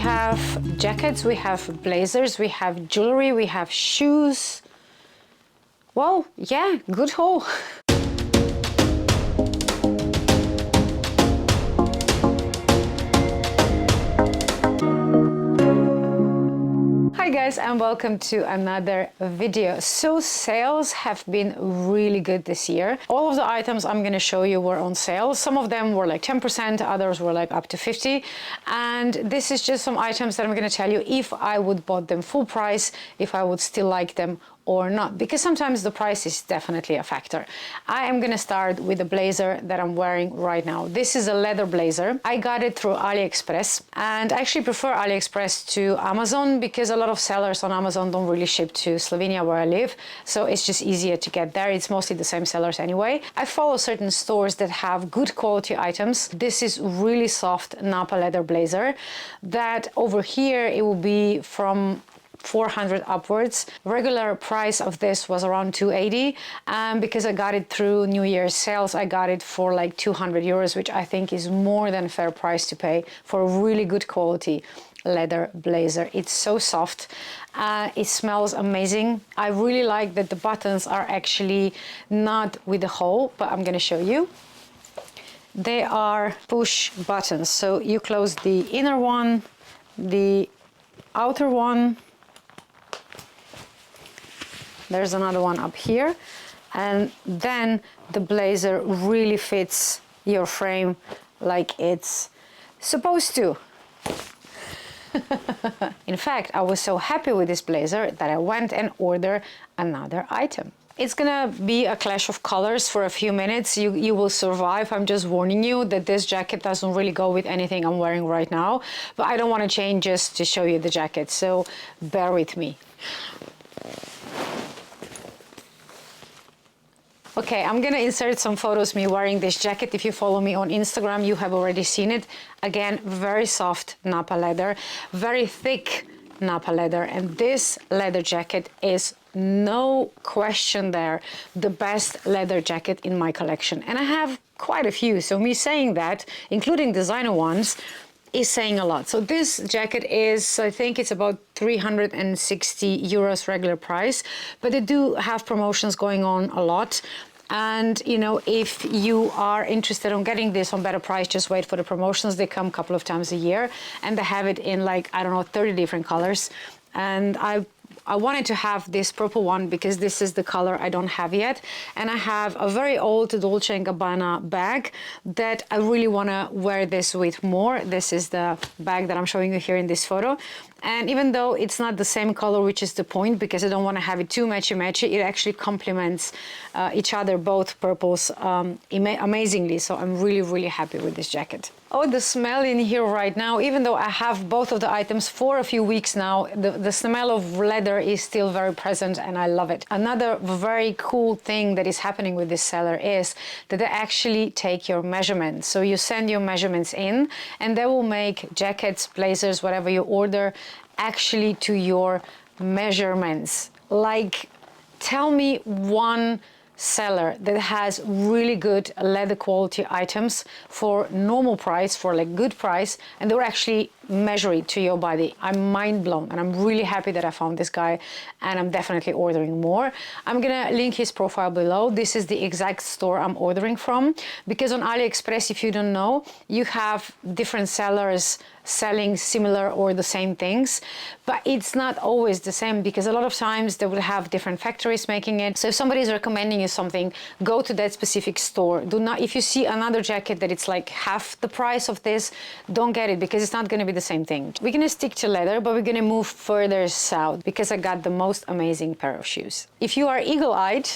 have jackets, we have blazers, we have jewelry, we have shoes. Well, yeah, good haul. Hi guys, and welcome to another video. So sales have been really good this year. All of the items I'm going to show you were on sale. Some of them were like 10%, others were like up to 50%. And this is just some items that I'm going to tell you if I would bought them full price, if I would still like them or not, because sometimes the price is definitely a factor. I am gonna start with the blazer that I'm wearing right now. This is a leather blazer. I got it through AliExpress, and I actually prefer AliExpress to Amazon because a lot of sellers on Amazon don't really ship to Slovenia where I live, so it's just easier to get there. It's mostly the same sellers anyway. I follow certain stores that have good quality items. This is really soft Napa leather blazer that over here it will be from 400 upwards. Regular price of this was around 280, and because I got it through New Year's sales, I got it for like 200 euros, which I think is more than a fair price to pay for a really good quality leather blazer. It's so soft. It smells amazing. I really like that the buttons are actually not with the hole, but I'm gonna show you. They are push buttons, so you close the inner one, the outer one. There's another one up here, and then the blazer really fits your frame like it's supposed to. In fact, I was so happy with this blazer that I went and ordered another item. It's gonna be a clash of colors for a few minutes. You will survive. I'm just warning you that this jacket doesn't really go with anything I'm wearing right now, but I don't want to change just to show you the jacket, so bear with me. Okay, I'm gonna insert some photos me wearing this jacket. If you follow me on Instagram, you have already seen it. Again, very soft Napa leather, very thick Napa leather, and this leather jacket is no question there the best leather jacket in my collection. And I have quite a few, so me saying that, including designer ones, is saying a lot. So this jacket is, I think it's about 360 euros regular price, but they do have promotions going on a lot. And you know, if you are interested in getting this on better price, just wait for the promotions. They come a couple of times a year, and they have it in like, I don't know, 30 different colors. And I wanted to have this purple one because this is the color I don't have yet. And I have a very old Dolce & Gabbana bag that I really want to wear this with more. This is the bag that I'm showing you here in this photo. And even though it's not the same color, which is the point, because I don't want to have it too matchy-matchy, it actually complements each other, both purples, amazingly. So I'm really, really happy with this jacket. Oh, the smell in here right now, even though I have both of the items for a few weeks now, the smell of leather is still very present, and I love it. Another very cool thing that is happening with this seller is that they actually take your measurements. So you send your measurements in, and they will make jackets, blazers, whatever you order, actually to your measurements. Like, tell me one seller that has really good leather quality items for normal price, for like good price, and they were actually measure it to your body. I'm mind blown, and I'm really happy that I found this guy, and I'm definitely ordering more. I'm gonna link his profile below. This is the exact store I'm ordering from, because on AliExpress, if you don't know, you have different sellers selling similar or the same things, but it's not always the same, because a lot of times they will have different factories making it. So if somebody is recommending you something, go to that specific store. Do not, if you see another jacket that it's like half the price of this, don't get it, because it's not going to be the same thing. We're going to stick to leather, but we're going to move further south, because I got the most amazing pair of shoes. If you are eagle-eyed,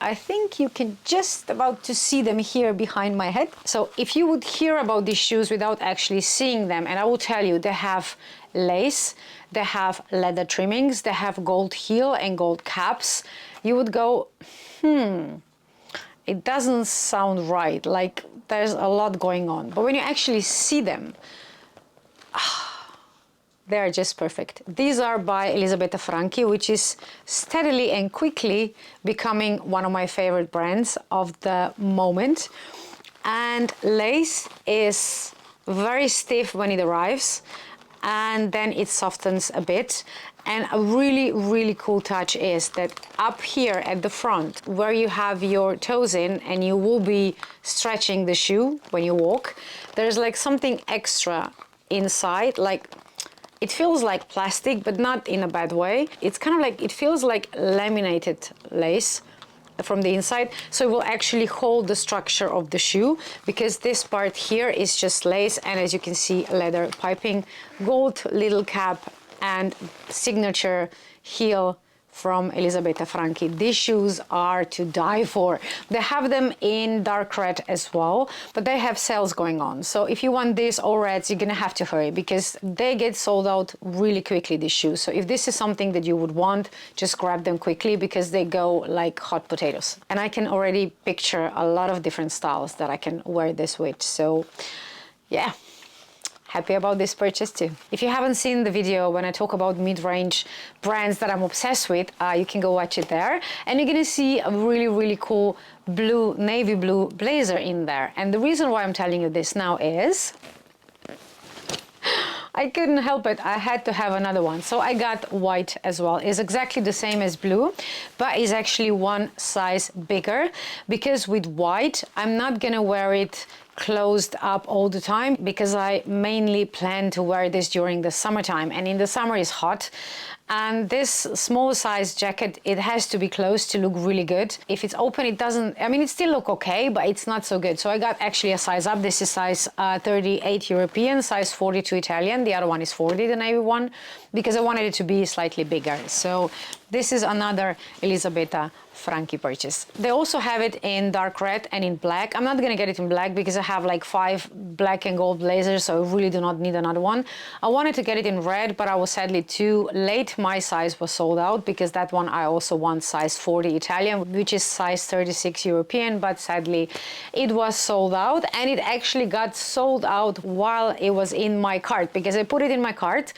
I think you can just about to see them here behind my head. So if you would hear about these shoes without actually seeing them, and I will tell you, they have lace, they have leather trimmings, they have gold heel and gold caps, you would go, it doesn't sound right, like there's a lot going on. But when you actually see them, they are just perfect. These are by Elisabetta Franchi, which is steadily and quickly becoming one of my favorite brands of the moment. And lace is very stiff when it arrives, and then it softens a bit. And a really, really cool touch is that up here at the front, where you have your toes in and you will be stretching the shoe when you walk, there's like something extra inside, like it feels like plastic, but not in a bad way. It's kind of like, it feels like laminated lace from the inside, so it will actually hold the structure of the shoe, because this part here is just lace, and as you can see, leather piping, gold little cap, and signature heel from Elisabetta Franchi. These shoes are to die for. They have them in dark red as well, but they have sales going on. So if you want these all reds, you're gonna have to hurry, because they get sold out really quickly, these shoes. So if this is something that you would want, just grab them quickly, because they go like hot potatoes. And I can already picture a lot of different styles that I can wear this with. So yeah, happy about this purchase too. If you haven't seen the video when I talk about mid-range brands that I'm obsessed with, you can go watch it there, and you're gonna see a really, really cool blue, navy blue blazer in there. And the reason why I'm telling you this now is I couldn't help it, I had to have another one. So I got white as well. It's exactly the same as blue, but it's actually one size bigger, because with white, I'm not gonna wear it closed up all the time, because I mainly plan to wear this during the summertime, and in the summer it's hot, and this small size jacket, it has to be closed to look really good. If it's open, it doesn't, I mean, it still look okay, but it's not so good. So I got actually a size up. This is size 38 European, size 42 Italian. The other one is 40, the navy one, because I wanted it to be slightly bigger. So this is another Elisabetta Franchi purchase. They also have it in dark red and in black. I'm not gonna get it in black because I have like 5 black and gold blazers, so I really do not need another one. I wanted to get it in red, but I was sadly too late. My size was sold out, because that one I also want size 40 Italian, which is size 36 European, but sadly it was sold out, and it actually got sold out while it was in my cart, because I put it in my cart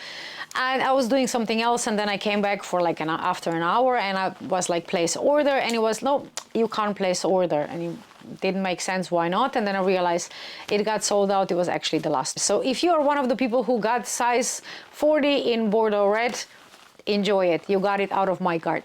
and I was doing something else, and then I came back for like after an hour, and I was like, place order, and it was, no, you can't place order, and it didn't make sense, why not? And then I realized it got sold out. It was actually the last. So if you are one of the people who got size 40 in Bordeaux red, enjoy it, you got it out of my cart.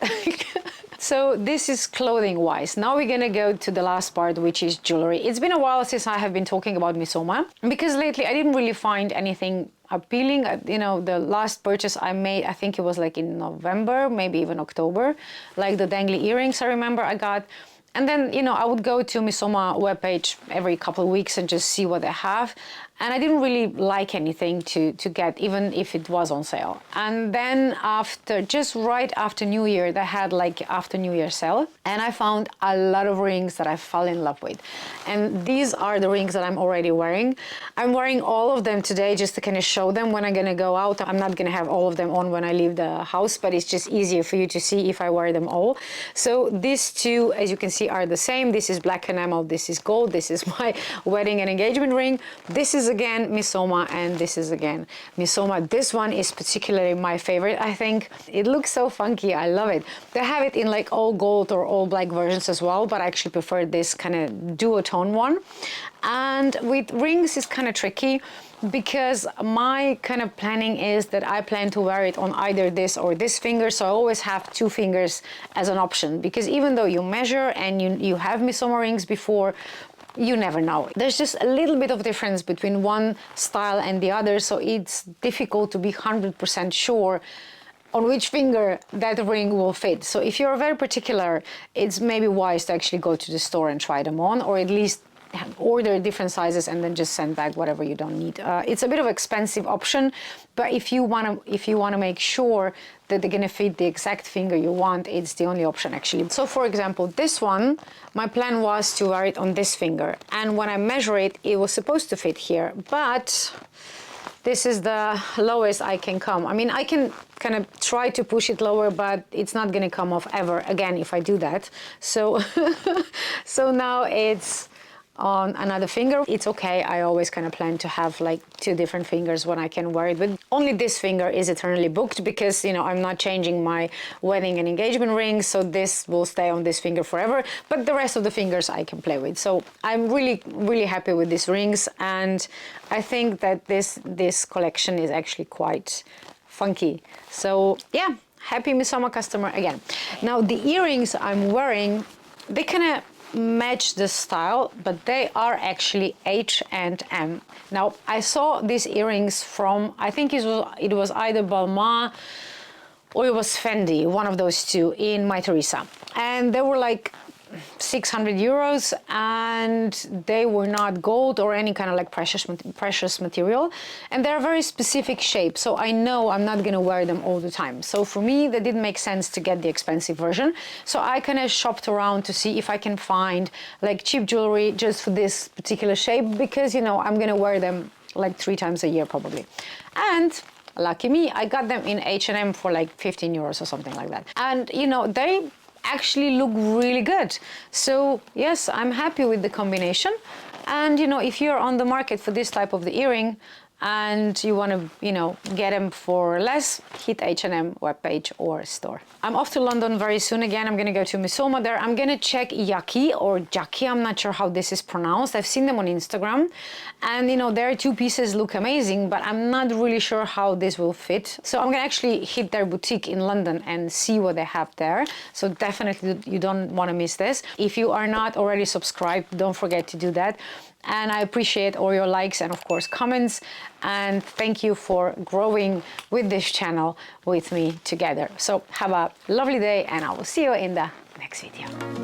So this is clothing wise. Now we're gonna go to the last part, which is jewelry. It's been a while since I have been talking about Missoma, because lately I didn't really find anything appealing. You know, the last purchase I made, I think it was like in November, maybe even October, like the dangly earrings I remember I got. And then, you know, I would go to Missoma webpage every couple of weeks and just see what they have. And I didn't really like anything to get, even if it was on sale. And then after, just right after New Year, they had like after New Year sale. And I found a lot of rings that I fell in love with. And these are the rings that I'm already wearing. I'm wearing all of them today just to kind of show them when I'm gonna go out. I'm not gonna have all of them on when I leave the house, but it's just easier for you to see if I wear them all. So these two, as you can see, are the same. This is black enamel, this is gold, this is my wedding and engagement ring. This is again Missoma, and this is again Missoma. This one is particularly my favorite. I think it looks so funky. I love it. They have it in like all gold or all black versions as well, but I actually prefer this kind of duotone one. And with rings it's kind of tricky, because my kind of planning is that I plan to wear it on either this or this finger, so I always have 2 fingers as an option, because even though you measure and you have Missoma rings before, you never know. There's just a little bit of difference between one style and the other, so it's difficult to be 100% sure on which finger that ring will fit. So if you're very particular, it's maybe wise to actually go to the store and try them on, or at least order different sizes and then just send back whatever you don't need. It's a bit of an expensive option, but if you wanna make sure that they're gonna fit the exact finger you want, it's the only option actually. So for example, this one, my plan was to wear it on this finger, and when I measure it, it was supposed to fit here, but this is the lowest I can come. I mean, I can kind of try to push it lower, but it's not gonna come off ever again if I do that. So, so now it's on another finger. It's okay. I always kind of plan to have like 2 different fingers when I can wear it. But only this finger is eternally booked because, you know, I'm not changing my wedding and engagement rings. So this will stay on this finger forever. But the rest of the fingers I can play with. So I'm really, really happy with these rings. And I think that this collection is actually quite funky. So yeah, happy Missoma customer again. Now the earrings I'm wearing, they kind of match the style, but they are actually H&M. Now I saw these earrings from, I think it was either Balmain or it was Fendi, one of those two, in My Teresa, and they were like 600 euros, and they were not gold or any kind of like precious material, and they're a very specific shape, so I know I'm not gonna wear them all the time. So for me, that didn't make sense to get the expensive version. So I kind of shopped around to see if I can find like cheap jewelry just for this particular shape, because, you know, I'm gonna wear them like 3 times a year probably. And lucky me, I got them in H&M for like 15 euros or something like that. And, you know, they actually look really good. So yes, I'm happy with the combination. And, you know, if you're on the market for this type of the earring and you want to, you know, get them for less, hit H&M webpage or store. I'm off to London very soon again. I'm going to go to Missoma there. I'm going to check Yaki or Jackie. I'm not sure how this is pronounced. I've seen them on Instagram. And, you know, their 2 pieces look amazing, but I'm not really sure how this will fit. So I'm going to actually hit their boutique in London and see what they have there. So definitely you don't want to miss this. If you are not already subscribed, don't forget to do that. And I appreciate all your likes and of course comments, and thank you for growing with this channel with me together. So have a lovely day and I will see you in the next video.